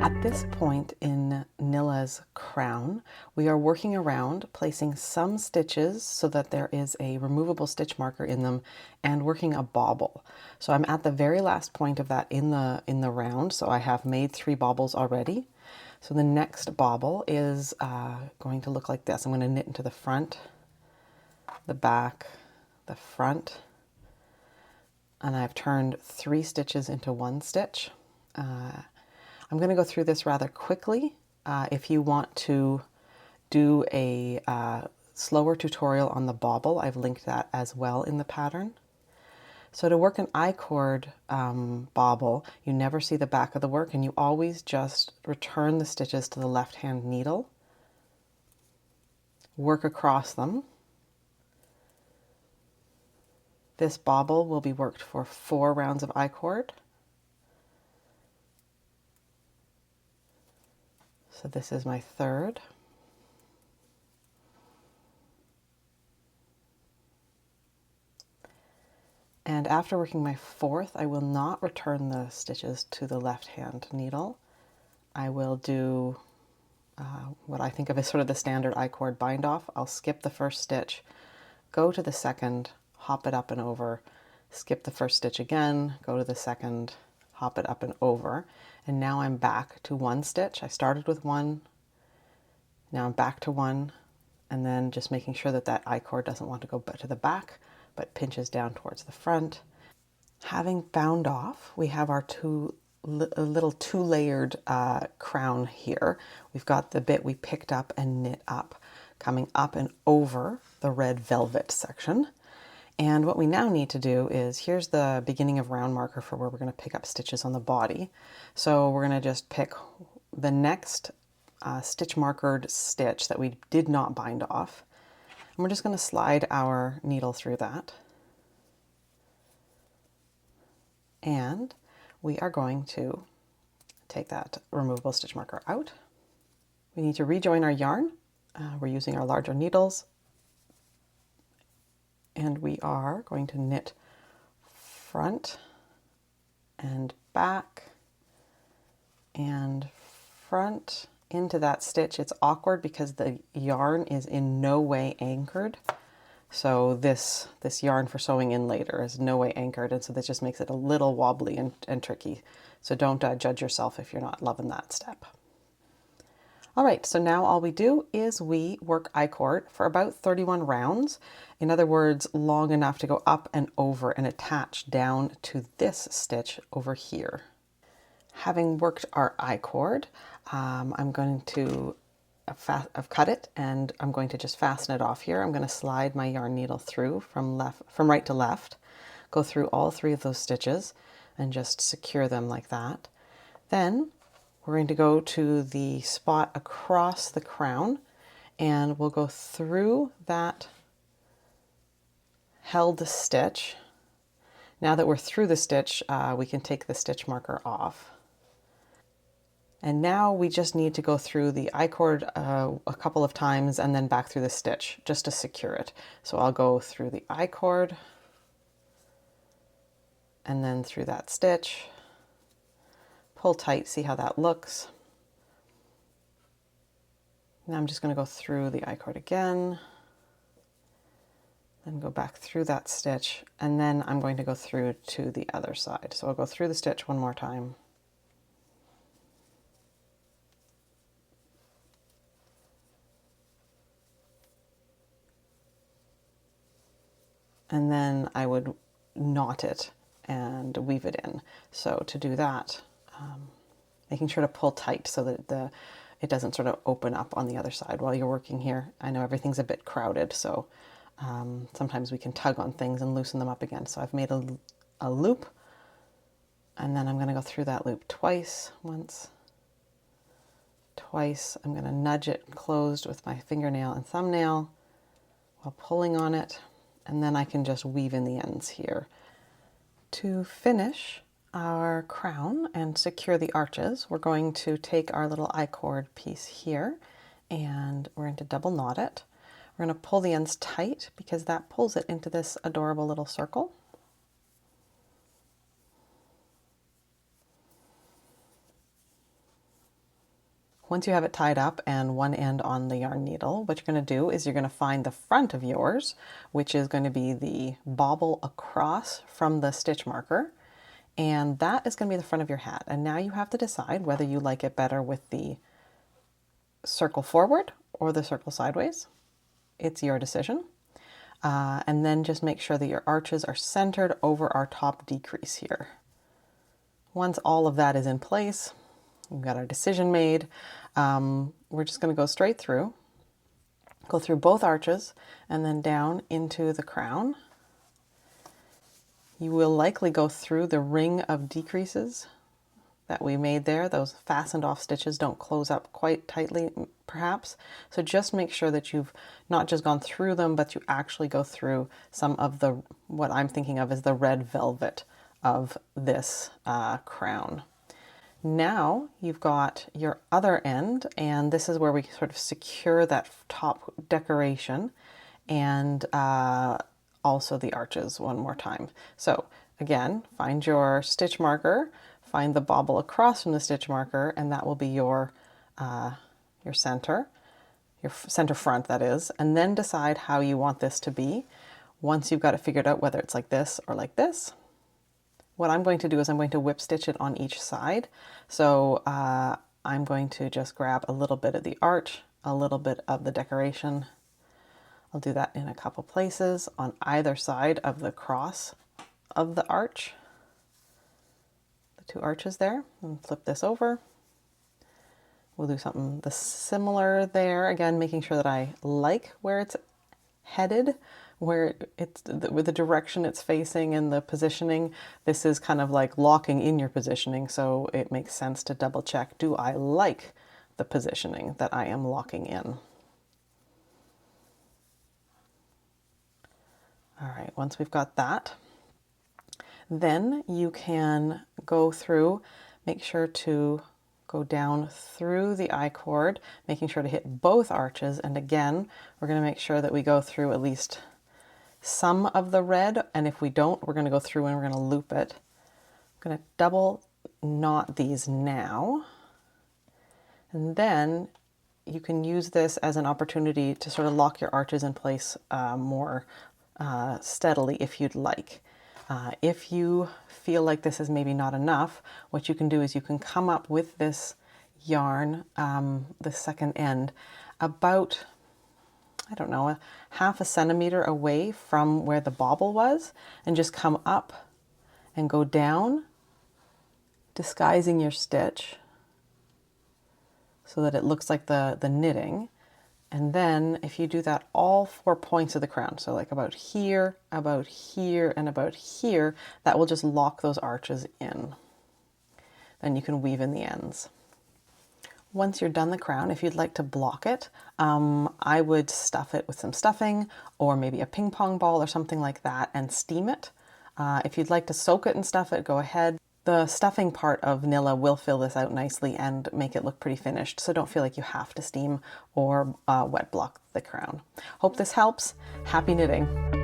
At this point in Gnilla's crown, we are working around placing some stitches so that there is a removable stitch marker in them and working a bobble. So I'm at the very last point of that in the round, so I have made 3 bobbles already. So the next bobble is going to look like this. I'm going to knit into the front, the back, the front, and I've turned 3 stitches into 1 stitch. I'm going to go through this rather quickly. If you want to do a slower tutorial on the bobble, I've linked that as well in the pattern. So to work an I-cord bobble, you never see the back of the work and you always just return the stitches to the left-hand needle, work across them. This bobble will be worked for 4 rounds of I-cord. So this is my 3rd. And after working my 4th, I will not return the stitches to the left-hand needle. I will do what I think of as sort of the standard I-cord bind off. I'll skip the first stitch, go to the second, hop it up and over, skip the first stitch again, go to the second, hop it up and over, and now I'm back to 1 stitch. I started with 1, now I'm back to 1, and then just making sure that that I-cord doesn't want to go to the back, but pinches down towards the front. Having bound off, we have our a little 2-layered crown here. We've got the bit we picked up and knit up, coming up and over the red velvet section. And what we now need to do is, here's the beginning of round marker for where we're going to pick up stitches on the body. So we're going to just pick the next stitch markered stitch that we did not bind off. And we're just going to slide our needle through that. And we are going to take that removable stitch marker out. We need to rejoin our yarn. We're using our larger needles. And we are going to knit front and back and front into that stitch. It's awkward because the yarn is in no way anchored. So this yarn for sewing in later is no way anchored, and so this just makes it a little wobbly and tricky. So don't judge yourself if you're not loving that step. All right, so now all we do is we work I-cord for about 31 rounds. In other words, long enough to go up and over and attach down to this stitch over here. Having worked our I-cord, I'm going to I've cut it and I'm going to just fasten it off here. I'm going to slide my yarn needle through from right to left, go through all 3 of those stitches and just secure them like that. Then we're going to go to the spot across the crown and we'll go through that held stitch. Now that we're through the stitch, we can take the stitch marker off. And now we just need to go through the I-cord a couple of times and then back through the stitch just to secure it. So I'll go through the I-cord and then through that stitch, pull tight, see how that looks. Now I'm just going to go through the I-cord again, then go back through that stitch, and then I'm going to go through to the other side. So I'll go through the stitch one more time. And then I would knot it and weave it in. So to do that, making sure to pull tight so that it doesn't sort of open up on the other side while you're working here. I know everything's a bit crowded, so sometimes we can tug on things and loosen them up again. So I've made a loop, and then I'm going to go through that loop twice, once, twice. I'm going to nudge it closed with my fingernail and thumbnail while pulling on it. And then I can just weave in the ends here. To finish our crown and secure the arches, we're going to take our little I-cord piece here and we're going to double knot it. We're going to pull the ends tight because that pulls it into this adorable little circle. Once you have it tied up and one end on the yarn needle, what you're going to do is you're going to find the front of yours, which is going to be the bobble across from the stitch marker, and that is going to be the front of your hat. And now you have to decide whether you like it better with the circle forward or the circle sideways. It's your decision. And then just make sure that your arches are centered over our top decrease here. Once all of that is in place, we've got our decision made. We're just going to go straight through, go through both arches and then down into the crown. You will likely go through the ring of decreases that we made there. Those fastened off stitches don't close up quite tightly perhaps. So just make sure that you've not just gone through them, but you actually go through some of the, what I'm thinking of as the red velvet of this crown. Now you've got your other end, and this is where we sort of secure that top decoration and also the arches one more time. So again, find your stitch marker, find the bobble across from the stitch marker, and that will be your center, your center front, that is, and then decide how you want this to be. Once you've got it figured out, whether it's like this or like this, what I'm going to do is I'm going to whip stitch it on each side. So I'm going to just grab a little bit of the arch, a little bit of the decoration. I'll do that in a couple places on either side of the cross of the arch, the two arches there, and flip this over. We'll do something similar there, again making sure that I like where it's headed, where it's with the direction it's facing and the positioning. This is kind of like locking in your positioning, so it makes sense to double check, do I like the positioning that I am locking in? All right, once we've got that, then you can go through, make sure to go down through the I-cord, making sure to hit both arches. And again, we're going to make sure that we go through at least some of the red. And if we don't, we're going to go through and we're going to loop it. I'm going to double knot these now. And then you can use this as an opportunity to sort of lock your arches in place more steadily if you'd like. If you feel like this is maybe not enough, what you can do is you can come up with this yarn, the second end, about, I don't know, half a centimeter away from where the bobble was, and just come up and go down, disguising your stitch so that it looks like the knitting. And then if you do that all 4 points of the crown, so like about here, and about here, that will just lock those arches in. Then you can weave in the ends. Once you're done the crown, if you'd like to block it, I would stuff it with some stuffing or maybe a ping pong ball or something like that and steam it. If you'd like to soak it and stuff it, go ahead. The stuffing part of Gnilla will fill this out nicely and make it look pretty finished, so don't feel like you have to steam or wet block the crown. Hope this helps. Happy knitting!